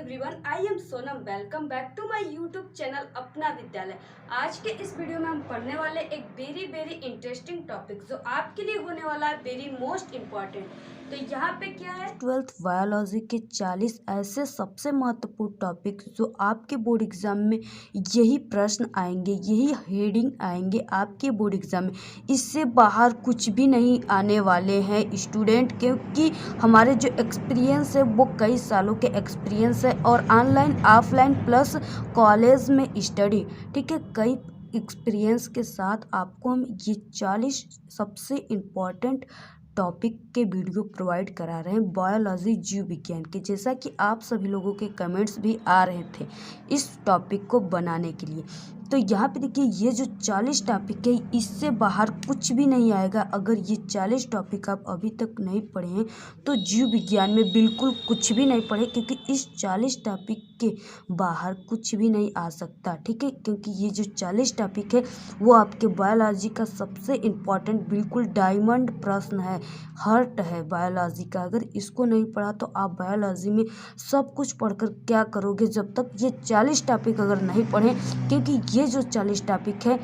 Everyone, I am Sonam. Welcome back to my YouTube channel Apna Vidyalaya. आज के इस वीडियो में हम पढ़ने वाले एक वेरी इंटरेस्टिंग टॉपिक जो आपके लिए होने वाला है वेरी मोस्ट इम्पॉर्टेंट। तो यहाँ पे क्या है, 12th बायोलॉजी के 40 ऐसे सबसे महत्वपूर्ण टॉपिक जो आपके बोर्ड एग्जाम में यही प्रश्न आएंगे, यही हेडिंग आएंगे आपके बोर्ड एग्जाम में। इससे बाहर कुछ भी नहीं आने वाले हैं स्टूडेंट, क्योंकि हमारे जो एक्सपीरियंस है वो कई सालों के एक्सपीरियंस है और ऑनलाइन ऑफलाइन प्लस कॉलेज में स्टडी, ठीक है, कई एक्सपीरियंस के साथ आपको हम ये 40 सबसे इम्पॉर्टेंट टॉपिक के वीडियो प्रोवाइड करा रहे हैं बायोलॉजी जीव विज्ञान के। जैसा कि आप सभी लोगों के कमेंट्स भी आ रहे थे इस टॉपिक को बनाने के लिए, तो यहाँ पे देखिए ये जो 40 टॉपिक है इससे बाहर कुछ भी नहीं आएगा। अगर ये 40 टॉपिक आप अभी तक नहीं पढ़े हैं तो जीव विज्ञान में बिल्कुल कुछ भी नहीं पढ़े, क्योंकि इस 40 टॉपिक के बाहर कुछ भी नहीं आ सकता, ठीक है। क्योंकि ये जो 40 टॉपिक है वो आपके बायोलॉजी का सबसे इम्पॉर्टेंट बिल्कुल डायमंड प्रश्न है, हार्ट है बायोलॉजी का। अगर इसको नहीं पढ़ा तो आप बायोलॉजी में सब कुछ पढ़कर क्या करोगे जब तक ये 40 टॉपिक अगर नहीं पढ़ें, क्योंकि ये जो 40 टॉपिक है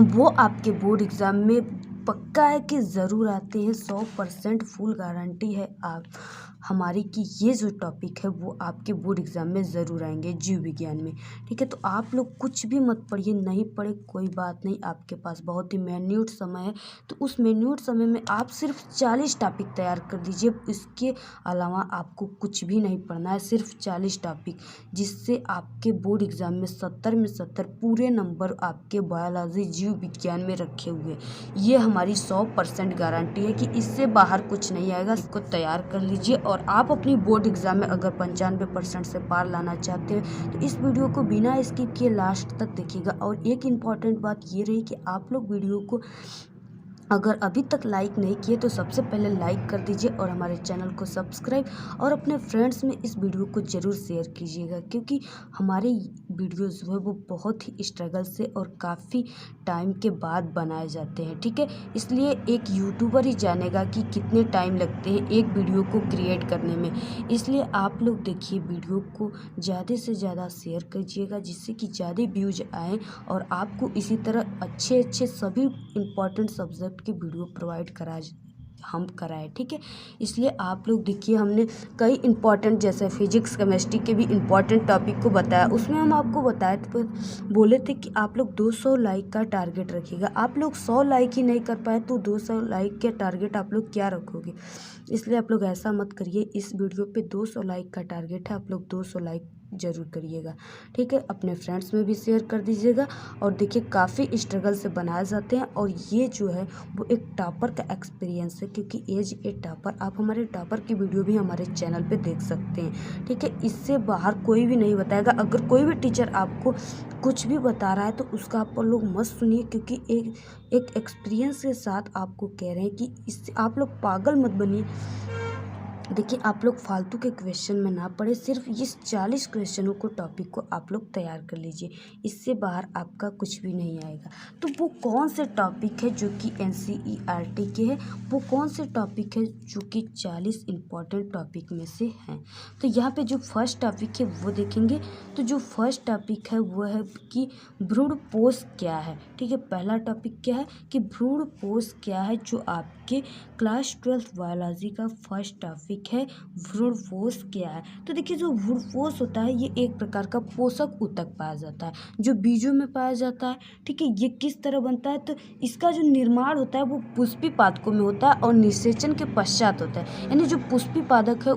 वो आपके बोर्ड एग्ज़ाम में पक्का है कि ज़रूर आते हैं। 100% फुल गारंटी है आप हमारी कि ये जो टॉपिक है वो आपके बोर्ड एग्ज़ाम में ज़रूर आएंगे जीव विज्ञान में, ठीक है। तो आप लोग कुछ भी मत पढ़िए, नहीं पढ़े कोई बात नहीं, आपके पास बहुत ही मिनट समय है। तो उस मिनट समय में आप सिर्फ 40 टॉपिक तैयार कर लीजिए, इसके अलावा आपको कुछ भी नहीं पढ़ना है, सिर्फ 40 टॉपिक, जिससे आपके बोर्ड एग्ज़ाम में 70 में 70 पूरे नंबर आपके बायोलॉजी जीव विज्ञान में रखे हुए। ये हमारी 100% गारंटी है कि इससे बाहर कुछ नहीं आएगा। इसको तैयार कर लीजिए और आप अपनी बोर्ड एग्ज़ाम में अगर 95% से पार लाना चाहते हैं तो इस वीडियो को बिना स्किप किए लास्ट तक देखिएगा। और एक इम्पॉर्टेंट बात ये रही कि आप लोग वीडियो को अगर अभी तक लाइक नहीं किए तो सबसे पहले लाइक कर दीजिए और हमारे चैनल को सब्सक्राइब और अपने फ्रेंड्स में इस वीडियो को ज़रूर शेयर कीजिएगा, क्योंकि हमारे वीडियोस जो है वो बहुत ही स्ट्रगल से और काफ़ी टाइम के बाद बनाए जाते हैं, ठीक है। इसलिए एक यूट्यूबर ही जानेगा कि कितने टाइम लगते हैं एक वीडियो को क्रिएट करने में। इसलिए आप लोग देखिए वीडियो को ज़्यादा से ज़्यादा शेयर कीजिएगा, जिससे कि ज़्यादा व्यूज आएँ और आपको इसी तरह अच्छे सभी इम्पॉर्टेंट सब्जेक्ट की वीडियो प्रोवाइड हम कराएं, ठीक है। इसलिए आप लोग देखिए हमने कई इम्पॉर्टेंट जैसे फिजिक्स केमिस्ट्री के भी इम्पॉर्टेंट टॉपिक को बताया, उसमें हम आपको बताए थे, बोले थे कि आप लोग 200 लाइक का टारगेट रखिएगा। आप लोग 100 लाइक ही नहीं कर पाए तो 200 लाइक के टारगेट आप लोग क्या रखोगे। इसलिए आप लोग ऐसा मत करिए, इस वीडियो पे 200 लाइक का टारगेट है, आप लोग 200 लाइक ज़रूर करिएगा, ठीक है। अपने फ्रेंड्स में भी शेयर कर दीजिएगा। और देखिए काफ़ी स्ट्रगल से बनाए जाते हैं और ये जो है वो एक टॉपर का एक्सपीरियंस है, क्योंकि एज ए टॉपर आप हमारे टॉपर की वीडियो भी हमारे चैनल पे देख सकते हैं, ठीक है। इससे बाहर कोई भी नहीं बताएगा। अगर कोई भी टीचर आपको कुछ भी बता रहा है तो उसका आप लोग मत सुनिए, क्योंकि एक एक्सपीरियंस के साथ आपको कह रहे हैं कि इससे आप लोग पागल मत बनिए। देखिए आप लोग फालतू के क्वेश्चन में ना पढ़े, सिर्फ इस 40 क्वेश्चनों को टॉपिक को आप लोग तैयार कर लीजिए, इससे बाहर आपका कुछ भी नहीं आएगा। तो वो कौन से टॉपिक है जो कि NCERT के हैं, वो कौन से टॉपिक है जो कि 40 इम्पॉर्टेंट टॉपिक में से हैं। तो यहाँ पे जो फर्स्ट टॉपिक है वो देखेंगे। तो जो फर्स्ट टॉपिक है वो है कि भ्रूणपोष क्या है, ठीक है। पहला टॉपिक क्या है कि भ्रूणपोष क्या है, जो आपके क्लास 12 बायोलॉजी का फर्स्ट टॉपिक है भ्रूणपोष क्या है। तो देखिए जो भ्रूणपोष होता है ये एक प्रकार का पोषक ऊतक पाया जाता है जो बीजों में पाया जाता है, ठीक है। ये किस तरह बनता है, तो इसका जो निर्माण होता है वो पुष्पी पादकों में होता है और निषेचन के पश्चात होता है। यानी जो पुष्पी पादक है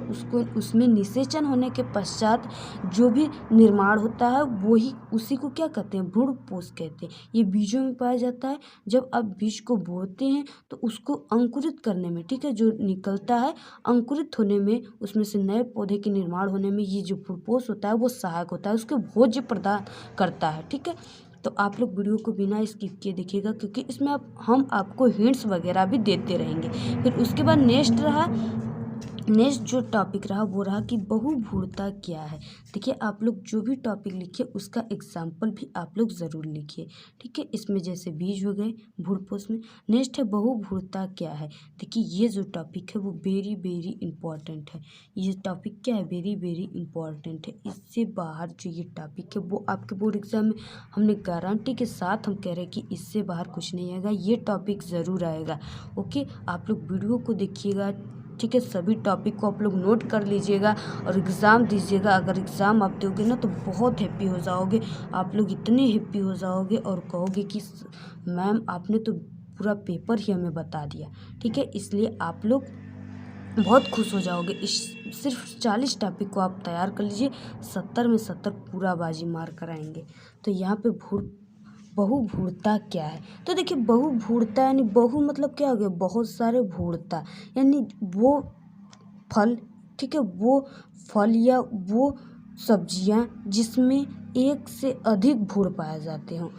उसमें निषेचन होने के पश्चात जो भी निर्माण होता है वही उसी को क्या कहते हैं, भ्रूणपोष कहते हैं। ये बीजों में पाया जाता है। जब आप बीज को बोते हैं तो उसको अंकुरित करने में, ठीक है, जो निकलता है अंकुरित होने में, उसमें से नए पौधे के निर्माण होने में ये जो भ्रूणपोष होता है वो सहायक होता है, उसके भोज्य प्रदान करता है, ठीक है। तो आप लोग वीडियो को बिना स्किप किए देखिएगा, क्योंकि इसमें हम आपको हिंट्स वगैरह भी देते रहेंगे। फिर उसके बाद नेक्स्ट जो टॉपिक रहा वो रहा कि बहुभुरता क्या है। देखिए आप लोग जो भी टॉपिक लिखिए उसका एग्जाम्पल भी आप लोग ज़रूर लिखिए, ठीक है। इसमें जैसे बीज हो गए भूरपोष में। नेक्स्ट है बहुभुरता क्या है। देखिए ये जो टॉपिक है वो वेरी वेरी इंपॉर्टेंट है। ये टॉपिक क्या है, वेरी वेरी इंपॉर्टेंट है। इससे बाहर जो ये टॉपिक है वो आपके बोर्ड एग्जाम में हमने गारंटी के साथ हम कह रहे हैं कि इससे बाहर कुछ नहीं आएगा, ये टॉपिक ज़रूर आएगा। ओके, आप लोग वीडियो को देखिएगा, ठीक है। सभी टॉपिक को आप लोग नोट कर लीजिएगा और एग्ज़ाम दीजिएगा। अगर एग्ज़ाम आप दोगे ना तो बहुत हैप्पी हो जाओगे, आप लोग इतने हैप्पी हो जाओगे और कहोगे कि मैम आपने तो पूरा पेपर ही हमें बता दिया, ठीक है। इसलिए आप लोग बहुत खुश हो जाओगे। इस सिर्फ 40 टॉपिक को आप तैयार कर लीजिए, 70 में 70 पूरा बाजी मार कर आएंगे। तो यहाँ पे बहुभुरता क्या है। तो देखिए बहुभुरता यानी बहु मतलब क्या हो गया, बहुत सारे भुरता यानी वो फल, ठीक है, वो फल या वो सब्जियां जिसमें एक से अधिक भुर पाए जाते हों,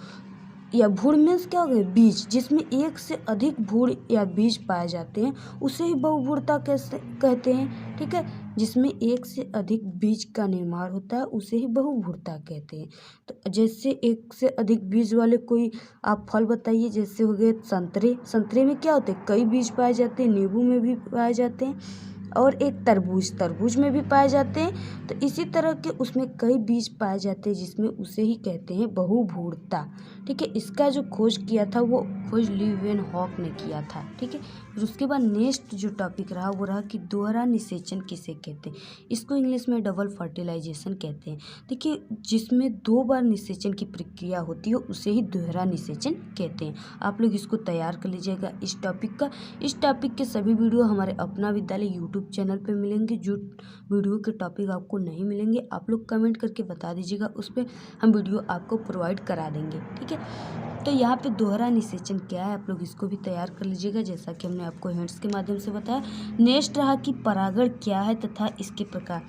या भुर मीन्स क्या हो गया, बीज, जिसमें एक से अधिक भुर या बीज पाए जाते हैं उसे ही बहुभुरता कैसे कहते हैं, ठीक है। जिसमें एक से अधिक बीज का निर्माण होता है उसे ही बहुभुरता कहते हैं। तो जैसे एक से अधिक बीज वाले कोई आप फल बताइए, जैसे हो गए संतरे। संतरे में क्या होते हैं, कई बीज पाए जाते हैं। नींबू में भी पाए जाते हैं और एक तरबूज में भी पाए जाते हैं। तो इसी तरह के उसमें कई बीज पाए जाते हैं जिसमें उसे ही कहते हैं बहुभुरता, ठीक है। इसका जो खोज किया था वो खोज लीeuwenhoek ने किया था, ठीक है। फिर उसके बाद नेक्स्ट जो टॉपिक रहा वो रहा कि दोहरा निषेचन किसे कहते हैं। इसको इंग्लिश में डबल फर्टिलाइजेशन कहते हैं। देखिए जिसमें 2 बार निषेचन की प्रक्रिया होती है उसे ही दोहरा निषेचन कहते हैं। आप लोग इसको तैयार कर लीजिएगा इस टॉपिक का। इस टॉपिक के सभी वीडियो हमारे अपना विद्यालय यूट्यूब चैनल पे मिलेंगे। जो वीडियो के टॉपिक आपको नहीं मिलेंगे आप लोग कमेंट करके बता दीजिएगा, उस पर हम वीडियो आपको प्रोवाइड करा देंगे, ठीक है। तो यहाँ पे दोहरा निषेचन क्या है आप लोग इसको भी तैयार कर लीजिएगा, जैसा कि हमने आपको हिंट्स के माध्यम से बताया। नेक्स्ट रहा कि परागण क्या है तथा इसके प्रकार।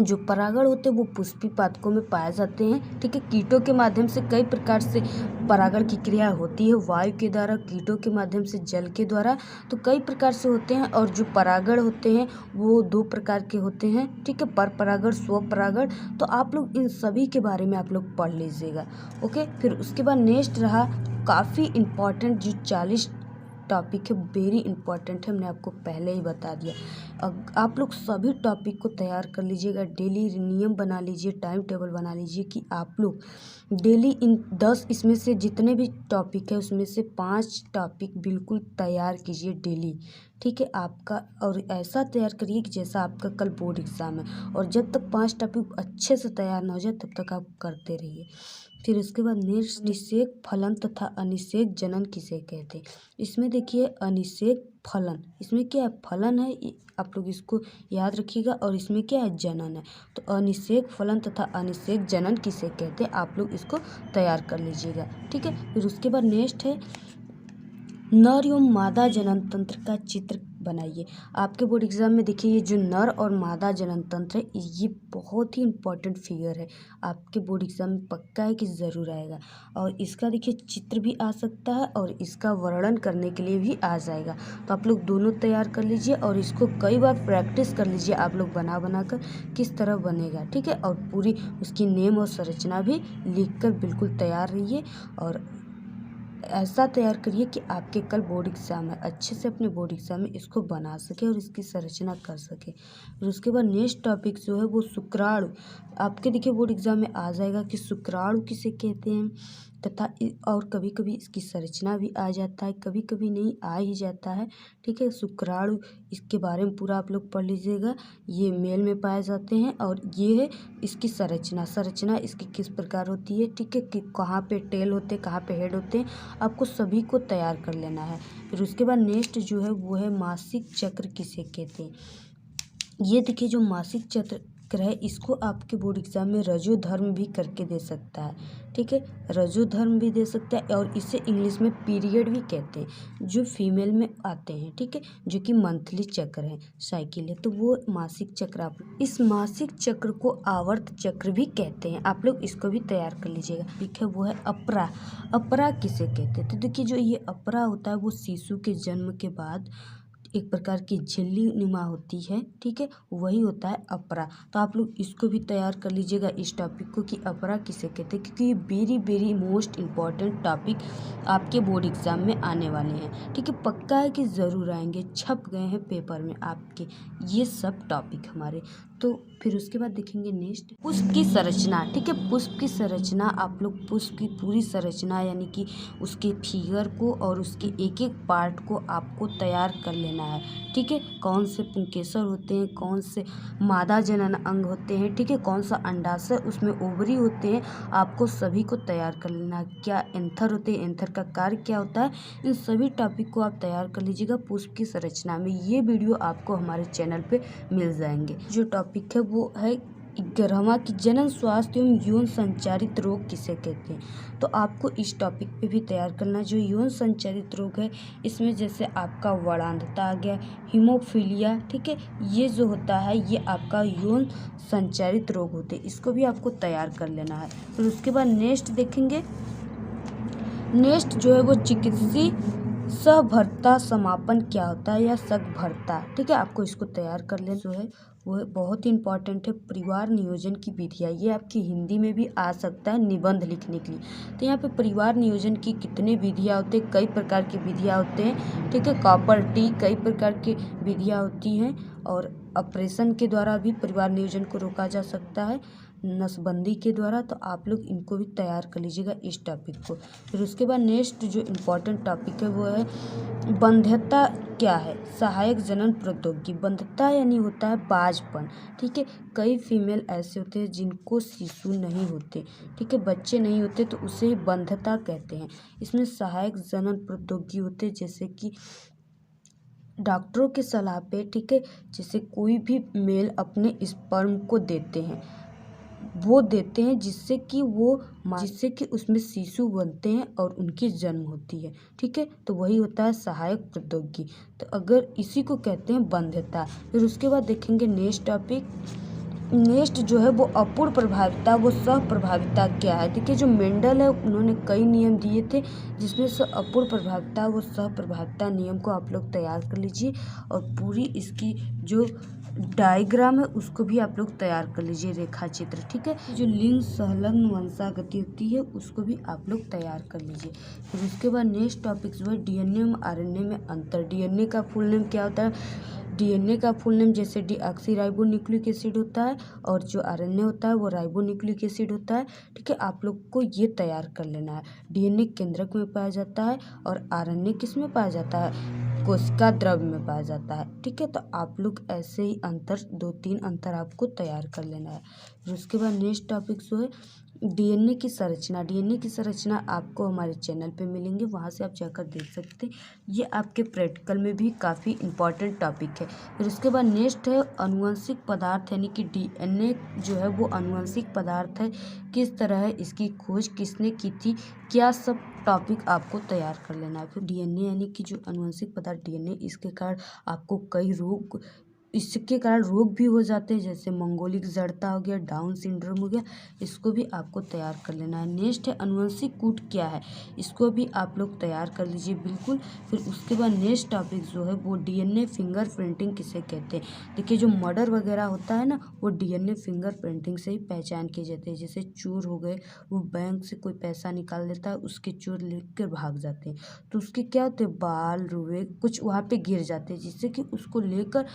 जो परागण होते हैं वो पुष्पी पातकों में पाए जाते हैं, ठीक है। कीटों के माध्यम से कई प्रकार से परागण की क्रिया होती है, वायु के द्वारा, कीटों के माध्यम से, जल के द्वारा, तो कई प्रकार से होते हैं। और जो परागण होते हैं वो 2 प्रकार के होते हैं, ठीक है, पर परागण, स्व परागण। तो आप लोग इन सभी के बारे में आप लोग पढ़ लीजिएगा, ओके। फिर उसके बाद नेक्स्ट रहा काफ़ी इम्पॉर्टेंट जो 40 टॉपिक है, वेरी इंपॉर्टेंट है, हमने आपको पहले ही बता दिया। अब आप लोग सभी टॉपिक को तैयार कर लीजिएगा, डेली नियम बना लीजिए, टाइम टेबल बना लीजिए कि आप लोग डेली इन 10 इसमें से जितने भी टॉपिक है उसमें से 5 टॉपिक बिल्कुल तैयार कीजिए डेली, ठीक है आपका। और ऐसा तैयार करिए कि जैसा आपका कल बोर्ड एग्ज़ाम है, और जब तक 5 टॉपिक अच्छे से तैयार ना हो जाए तब तक आप करते रहिए। फिर उसके बाद नेक्स्ट निषेक फलन तथा अनिषेक जनन किसे कहते हैं। इसमें देखिए अनिषेक फलन, इसमें क्या है, फलन है, आप लोग इसको याद रखिएगा। और इसमें क्या है, जनन है। तो अनिषेक फलन तथा अनिषेक जनन किसे कहते हैं आप लोग इसको तैयार कर लीजिएगा, ठीक है। फिर उसके बाद नेक्स्ट है नर एवं मादा जनन तंत्र का चित्र बनाइए। आपके बोर्ड एग्जाम में देखिए ये जो नर और मादा जनन तंत्र है ये बहुत ही इंपॉर्टेंट फिगर है, आपके बोर्ड एग्जाम में पक्का है कि ज़रूर आएगा। और इसका देखिए चित्र भी आ सकता है और इसका वर्णन करने के लिए भी आ जाएगा। तो आप लोग दोनों तैयार कर लीजिए और इसको कई बार प्रैक्टिस कर लीजिए आप लोग बना कर किस तरह बनेगा, ठीक है। और पूरी उसकी नेम और संरचना भी लिख कर बिल्कुल तैयार रहिए और ऐसा तैयार करिए कि आपके कल बोर्ड एग्ज़ाम है, अच्छे से अपने बोर्ड एग्ज़ाम में इसको बना सके और इसकी संरचना कर सके। फिर उसके बाद नेक्स्ट टॉपिक जो है वो शुक्राणु। आपके देखिए बोर्ड एग्ज़ाम में आ जाएगा कि शुक्राणु किसे कहते हैं तथा और कभी कभी इसकी संरचना भी आ जाता है, कभी कभी नहीं आ ही जाता है, ठीक है। शुक्राणु इसके बारे में पूरा आप लोग पढ़ लीजिएगा। ये मेल में पाए जाते हैं और ये है इसकी संरचना इसकी किस प्रकार होती है, ठीक है, कि कहाँ पे टेल होते हैं, कहाँ पे हेड होते हैं, आपको सभी को तैयार कर लेना है। फिर उसके बाद नेक्स्ट जो है वो है मासिक चक्र किसे कहते हैं। ये देखिए जो मासिक चक्र है इसको आपके बोर्ड एग्जाम में रजो धर्म भी करके दे सकता है, ठीक है, रजो धर्म भी दे सकता है। और इसे इंग्लिश में पीरियड भी कहते हैं, जो फीमेल में आते हैं, ठीक है, जो कि मंथली चक्र है, साइकिल है, तो वो मासिक चक्र। आप इस मासिक चक्र को आवर्त चक्र भी कहते हैं, आप लोग इसको भी तैयार कर लीजिएगा, ठीक है। वो है अपरा। अपरा किसे कहते हैं, तो देखिए जो ये अपरा होता है वो शिशु के जन्म के बाद एक प्रकार की झिल्ली नुमा होती है, ठीक है, वही होता है अपरा। तो आप लोग इसको भी तैयार कर लीजिएगा इस टॉपिक को कि अपरा किसे कहते हैं, क्योंकि ये very very most important topic आपके बोर्ड एग्जाम में आने वाले हैं, ठीक है। पक्का है कि ज़रूर आएंगे, छप गए हैं पेपर में आपके ये सब टॉपिक हमारे। तो फिर उसके बाद देखेंगे नेक्स्ट पुष्प की संरचना, ठीक है। पुष्प की संरचना आप लोग पुष्प की पूरी संरचना यानी कि उसके फिगर को और उसके एक एक पार्ट को आपको तैयार कर लेना है, ठीक है। कौन से पुंकेसर होते हैं, कौन से मादा जनन अंग होते हैं, ठीक है, कौन सा अंडाशय, उसमें ओवरी होते हैं, आपको सभी को तैयार कर लेना है। क्या एंथर होते हैं, एंथर का कार्य क्या होता है, इन सभी टॉपिक को आप तैयार कर लीजिएगा पुष्प की संरचना में। ये वीडियो आपको हमारे चैनल पे मिल जाएंगे। जो टॉपिक है वो है 11वां कि जनन स्वास्थ्य एवं यौन संचारित रोग किसे कहते हैं। तो आपको इस टॉपिक पे भी तैयार करना। जो यौन संचारित रोग है इसमें जैसे आपका वर्णांधता आ गया, हीमोफीलिया, ठीक है, ये जो होता है ये आपका यौन संचारित रोग होते हैं, इसको भी आपको तैयार कर लेना है। फिर उसके बाद नेक्स्ट देखेंगे, नेक्स्ट जो है वो चिकित्सीय सहभरता समापन क्या होता है या सकभरता, ठीक है, आपको इसको तैयार कर लेना। जो है वो बहुत ही इंपॉर्टेंट है परिवार नियोजन की विधियाँ, ये आपकी हिंदी में भी आ सकता है निबंध लिखने के लिए। तो यहाँ पे परिवार नियोजन की कितने विधियाँ होते हैं, कई प्रकार की विधियाँ होते हैं, ठीक है। कॉपर टी कई प्रकार की विधियाँ होती हैं और ऑपरेशन के द्वारा भी परिवार नियोजन को रोका जा सकता है, नसबंदी के द्वारा। तो आप लोग इनको भी तैयार कर लीजिएगा इस टॉपिक को। फिर उसके बाद नेक्स्ट जो इम्पोर्टेंट टॉपिक है वो है बंध्यता क्या है, सहायक जनन प्रौद्योगिकी। बंध्यता यानी होता है बाजपन, ठीक है। कई फीमेल ऐसे होते हैं जिनको शिशु नहीं होते, ठीक है, बच्चे नहीं होते, तो उसे बंध्यता कहते हैं। इसमें सहायक जनन प्रौद्योगिकी होते हैं जैसे कि डॉक्टरों के सलाह पे, ठीक है, जैसे कोई भी मेल अपने स्पर्म को देते हैं, वो देते हैं जिससे कि उसमें शिशु बनते हैं और उनकी जन्म होती है, ठीक है। तो वही होता है सहायक प्रौद्योगिकी। तो अगर इसी को कहते हैं बंध्यता। फिर उसके बाद देखेंगे नेक्स्ट टॉपिक, नेक्स्ट जो है वो अपूर्ण प्रभाविता वो सह प्रभाविता क्या है। देखिए जो मेंडल है उन्होंने कई नियम दिए थे जिसमें से अपूर्ण प्रभाविता वो सह प्रभाविता नियम को आप लोग तैयार कर लीजिए और पूरी इसकी जो डायग्राम है उसको भी आप लोग तैयार कर लीजिए, रेखा चित्र, ठीक है। जो लिंग सहलन वंशागति होती है उसको भी आप लोग तैयार कर लीजिए। फिर उसके बाद नेक्स्ट टॉपिक जो है डीएनए और आरएनए में अंतर। डीएनए का फुल नेम क्या होता है, डीएनए का फुल नेम जैसे डीऑक्सीराइबोन्यूक्लिक एसिड होता है और जो आरएनए होता है वो राइबोन्यूक्लिक एसिड होता है, ठीक है। आप लोग को ये तैयार कर लेना है। डीएनए केंद्रक में पाया जाता है और आरएनए किस में पाया जाता है, कोशिका द्रव्य में पाया जाता है, ठीक है। तो आप लोग ऐसे ही अंतर 2-3 अंतर आपको तैयार कर लेना है। फिर उसके बाद नेक्स्ट टॉपिक जो है डीएनए की संरचना। डीएनए की संरचना आपको हमारे चैनल पे मिलेंगे, वहाँ से आप जाकर देख सकते हैं। ये आपके प्रैक्टिकल में भी काफ़ी इंपॉर्टेंट टॉपिक है। फिर उसके बाद नेक्स्ट है अनुवांशिक पदार्थ, यानी कि डीएनए जो है वो अनुवांशिक पदार्थ है, किस तरह है, इसकी खोज किसने की थी, क्या सब टॉपिक आपको तैयार कर लेना है। फिर डीएनए यानी कि जो अनुवांशिक पदार्थ डीएनए, इसके कारण आपको कई रोग, इसके कारण रोग भी हो जाते हैं जैसे मंगोलिक जड़ता हो गया, डाउन सिंड्रोम हो गया, इसको भी आपको तैयार कर लेना है। नेक्स्ट है अनुवंशिक कूट क्या है, इसको भी आप लोग तैयार कर लीजिए बिल्कुल। फिर उसके बाद नेक्स्ट टॉपिक जो है वो डीएनए फिंगरप्रिंटिंग किसे कहते हैं। देखिए जो मर्डर वगैरह होता है ना वो डीएनए फिंगरप्रिंटिंग से ही पहचान किए जाते हैं। जैसे चोर हो गए, वो बैंक से कोई पैसा निकाल लेता है, उसके चोर लेकर भाग जाते हैं, तो उसके क्या होते हैं, बाल रुए कुछ वहाँ पे गिर जाते हैं, जिससे कि उसको लेकर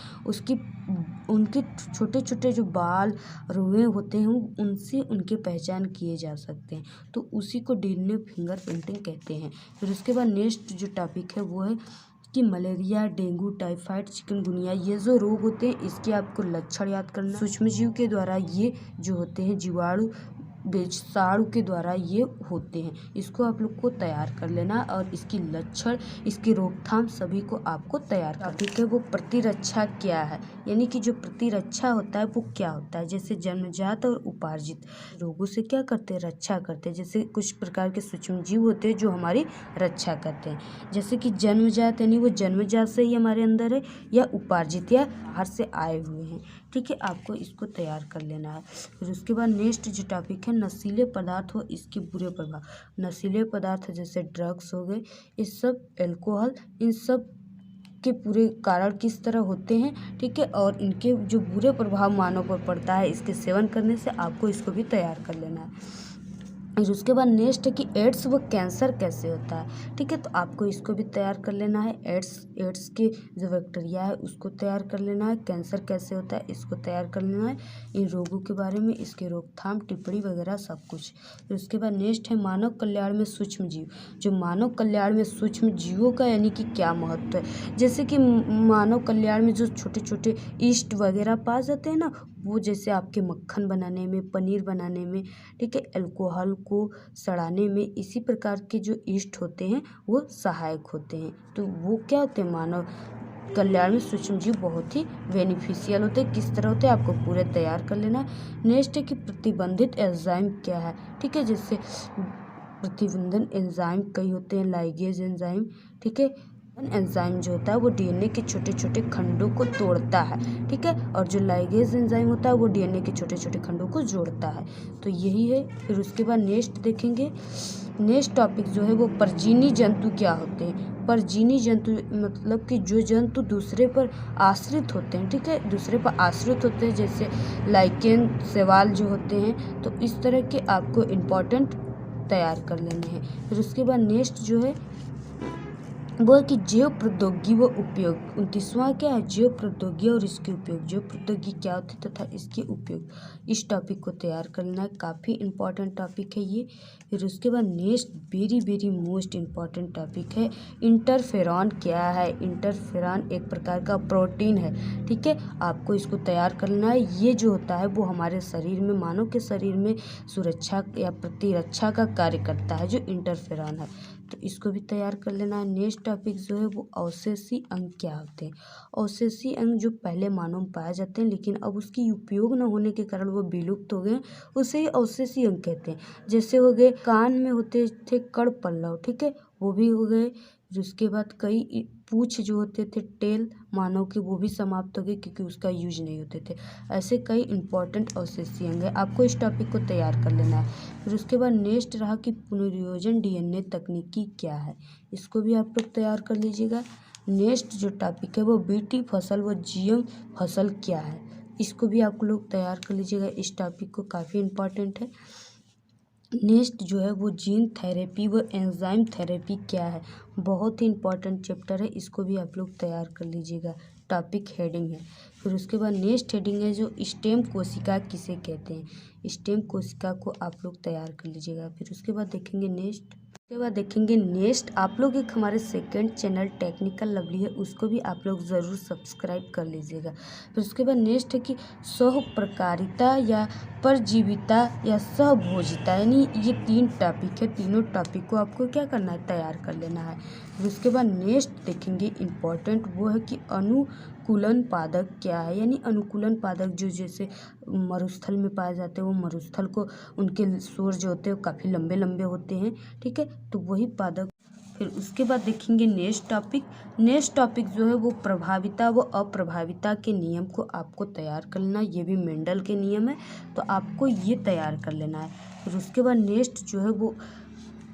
उनके छोटे छोटे जो बाल रुए होते हैं उनसे उनके पहचान किए जा सकते हैं, तो उसी को डीएनए फिंगरप्रिंटिंग कहते हैं। फिर उसके बाद नेक्स्ट जो टॉपिक है वो है कि मलेरिया, डेंगू, टाइफाइड, चिकनगुनिया, ये जो रोग होते हैं इसके आपको लक्षण याद करना। सूक्ष्मजीव के द्वारा ये जो होते हैं जीवाणु विषाणु के द्वारा ये होते हैं, इसको आप लोग को तैयार कर लेना और इसकी लक्षण, इसकी रोकथाम सभी को आपको तैयार कर। ठीक है, वो प्रतिरक्षा क्या है, यानी कि जो प्रतिरक्षा होता है वो क्या होता है। जैसे जन्मजात और उपार्जित रोगों से क्या करते हैं, रक्षा करते हैं। जैसे कुछ प्रकार के सूक्ष्मजीव होते हैं जो हमारी रक्षा करते हैं, जैसे कि जन्मजात यानी वो जन्मजात से ही हमारे अंदर है, या उपार्जित या बाहर से आए हुए हैं। ठीक है, आपको इसको तैयार कर लेना है। फिर उसके बाद नेक्स्ट जो टॉपिक है नशीले पदार्थ हो इसके बुरे प्रभाव। नशीले पदार्थ जैसे ड्रग्स हो गए, इस सब, एल्कोहल, इन सब इसके पूरे कारण किस तरह होते हैं, ठीक है, और इनके जो बुरे प्रभाव मानव पर पड़ता है इसके सेवन करने से, आपको इसको भी तैयार कर लेना है। और उसके बाद नेक्स्ट है कि एड्स व कैंसर कैसे होता है, ठीक है, तो आपको इसको भी तैयार कर लेना है। एड्स के जो बैक्टीरिया है उसको तैयार कर लेना है। कैंसर कैसे होता है इसको तैयार कर लेना है। इन रोगों के बारे में, इसके रोकथाम, टिप्पणी वगैरह सब कुछ। फिर उसके बाद नेक्स्ट है मानव कल्याण में सूक्ष्म जीव। जो मानव कल्याण में सूक्ष्म जीवों का यानी कि क्या महत्व है, जैसे कि मानव कल्याण में जो छोटे छोटे ईस्ट वगैरह पाए जाते हैं ना, वो जैसे आपके मक्खन बनाने में, पनीर बनाने में, ठीक है, अल्कोहल को सड़ाने में, इसी प्रकार के जो ईस्ट होते हैं वो सहायक होते हैं। तो वो क्या होते हैं, मानव कल्याण में सूक्ष्म जीव बहुत ही बेनिफिशियल होते हैं। किस तरह होते हैं आपको पूरे तैयार कर लेना है। नेक्स्ट है कि प्रतिबंधित एंजाइम क्या है, ठीक है, जैसे प्रतिबंधन एंजाइम कई होते हैं, लाइगेज एंजाइम, ठीक है। एंजाइम जो होता है वो डीएनए के छोटे छोटे खंडों को तोड़ता है, ठीक है, और जो लाइगेज एंजाइम होता है वो डीएनए के छोटे छोटे खंडों को जोड़ता है। तो यही है। फिर उसके बाद नेक्स्ट देखेंगे, नेक्स्ट टॉपिक जो है वो परजीवी जंतु क्या होते हैं। परजीवी जंतु मतलब कि जो जंतु दूसरे पर आश्रित होते हैं, ठीक है, दूसरे पर आश्रित होते हैं, जैसे लाइकेन, शैवाल जो होते हैं, तो इस तरह के आपको इम्पोर्टेंट तैयार कर लेने हैं। फिर उसके बाद नेक्स्ट जो है वो है कि जैव प्रौद्योगिकी व उपयोग। 29वां क्या है, जैव प्रौद्योगिकी और इसके उपयोग। जैव प्रौद्योगिकी क्या होती है तथा इसके उपयोग, इस टॉपिक को तैयार करना है। काफ़ी इंपॉर्टेंट टॉपिक है ये। फिर उसके बाद next very most important topic है इंटरफेरॉन क्या है। इंटरफेरॉन एक प्रकार का प्रोटीन है, ठीक है, आपको इसको तैयार करना है। ये जो होता है वो हमारे शरीर में, मानव के शरीर में सुरक्षा या प्रतिरक्षा का कार्य करता है, जो इंटरफेरॉन है, तो इसको भी तैयार कर लेना है। नेक्स्ट टॉपिक जो है वो अवशेषी अंग क्या होते हैं। अवशेषी अंग जो पहले मानव में पाए जाते हैं लेकिन अब उसकी उपयोग न होने के कारण वो विलुप्त हो गए, उसे ही अवशेषी अंग कहते हैं। जैसे हो गए कान में होते थे कड़ पल्लव, ठीक है, वो भी हो गए। उसके बाद कई पूछ जो होते थे, टेल मानव के, वो भी समाप्त हो गए क्योंकि उसका यूज नहीं होते थे। ऐसे कई इंपॉर्टेंट अवशेषी अंग है, आपको इस टॉपिक को तैयार कर लेना है। फिर उसके बाद नेक्स्ट रहा कि पुनर्योजन डीएनए तकनीकी क्या है, इसको भी आप लोग तैयार कर लीजिएगा। नेक्स्ट जो टॉपिक है वो बीटी फसल व जीएम फसल क्या है, इसको भी आप लोग तैयार कर लीजिएगा। इस टॉपिक को काफ़ी इंपॉर्टेंट है। नेक्स्ट जो है वो जीन थेरेपी व एंजाइम थेरेपी क्या है, बहुत ही इंपॉर्टेंट चैप्टर है, इसको भी आप लोग तैयार कर लीजिएगा। टॉपिक हेडिंग है। फिर उसके बाद नेक्स्ट हेडिंग है जो स्टेम कोशिका किसे कहते हैं। स्टेम कोशिका को आप लोग तैयार कर लीजिएगा। फिर उसके बाद देखेंगे नेक्स्ट आप लोग एक हमारे सेकंड चैनल टेक्निकल लवली है, उसको भी आप लोग ज़रूर सब्सक्राइब कर लीजिएगा। फिर उसके बाद नेक्स्ट है कि सहप्रकारिता या परजीविता या सहभोजिता, यानी ये 3 टॉपिक है। तीनों टॉपिक को आपको क्या करना है, तैयार कर लेना है। फिर उसके बाद नेक्स्ट देखेंगे इम्पॉर्टेंट, वो है कि अनुकूलन पादक क्या है, यानी अनुकूलन पादक जो जैसे मरुस्थल में पाए जाते हैं, वो मरुस्थल को उनके शोर जो होते हैं काफ़ी लंबे लंबे होते हैं, ठीक है, तो वही पादक। फिर उसके बाद देखेंगे नेक्स्ट टॉपिक जो है वो प्रभाविता व अप्रभाविता के नियम को आपको तैयार करना है। ये भी मेंडल के नियम है, तो आपको ये तैयार कर लेना है। फिर उसके बाद नेक्स्ट जो है वो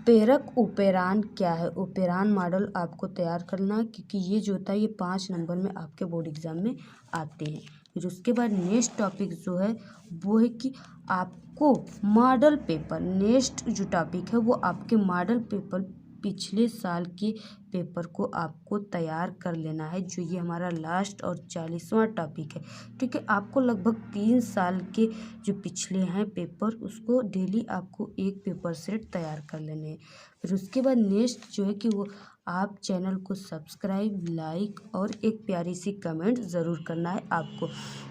प्रेरक ओपेरान क्या है, ओपेरान मॉडल आपको तैयार करना है, क्योंकि ये जो होता है ये 5 नंबर में आपके बोर्ड एग्जाम में आते हैं। फिर उसके बाद नेक्स्ट टॉपिक जो है वो है कि आपको मॉडल पेपर, नेक्स्ट जो टॉपिक है वो आपके मॉडल पेपर, पिछले साल के पेपर को आपको तैयार कर लेना है, जो ये हमारा लास्ट और 40वां टॉपिक है, ठीक है। आपको लगभग 3 साल के जो पिछले हैं पेपर, उसको डेली आपको एक पेपर सेट तैयार कर लेने हैं। फिर उसके बाद नेक्स्ट जो है कि वो आप चैनल को सब्सक्राइब, लाइक और एक प्यारी सी कमेंट ज़रूर करना है आपको।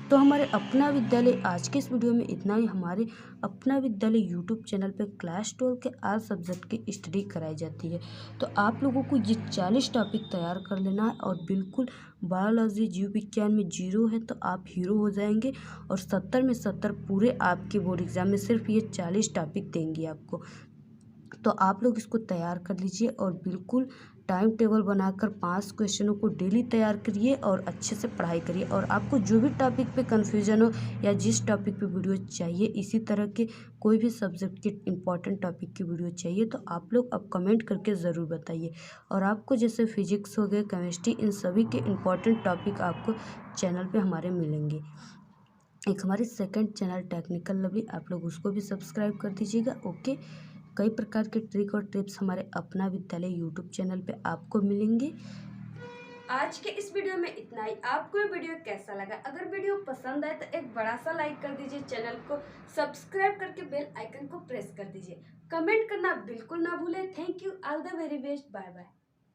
तो हमारे अपना विद्यालय आज के इस वीडियो में इतना ही। हमारे अपना विद्यालय यूट्यूब चैनल पे क्लास 12 के आल सब्जेक्ट की स्टडी कराई जाती है। तो आप लोगों को ये 40 टॉपिक तैयार कर लेना है, और बिल्कुल बायोलॉजी, जीव विज्ञान में 0 है तो आप हीरो हो जाएंगे, और 70 में 70 पूरे आपके बोर्ड एग्जाम में सिर्फ ये 40 टॉपिक देंगे आपको। तो आप लोग इसको तैयार कर लीजिए और बिल्कुल टाइम टेबल बनाकर 5 क्वेश्चनों को डेली तैयार करिए और अच्छे से पढ़ाई करिए। और आपको जो भी टॉपिक पे कन्फ्यूजन हो या जिस टॉपिक पे वीडियो चाहिए, इसी तरह के कोई भी सब्जेक्ट के इम्पॉर्टेंट टॉपिक की वीडियो चाहिए तो आप लोग अब कमेंट करके ज़रूर बताइए। और आपको जैसे फिजिक्स हो गए, केमिस्ट्री, इन सभी के इम्पॉर्टेंट टॉपिक आपको चैनल पे हमारे मिलेंगे। एक हमारे सेकंड चैनल टेक्निकल लवली, आप लोग उसको भी सब्सक्राइब कर दीजिएगा। ओके, कई प्रकार के ट्रिक और टिप्स हमारे अपना विद्यालय यूट्यूब चैनल पे आपको मिलेंगे। आज के इस वीडियो में इतना ही। आपको ये वीडियो कैसा लगा? अगर वीडियो पसंद आए तो एक बड़ा सा लाइक कर दीजिए, चैनल को सब्सक्राइब करके बेल आइकन को प्रेस कर दीजिए, कमेंट करना बिल्कुल ना भूलें। Thank you, all the very best, bye bye.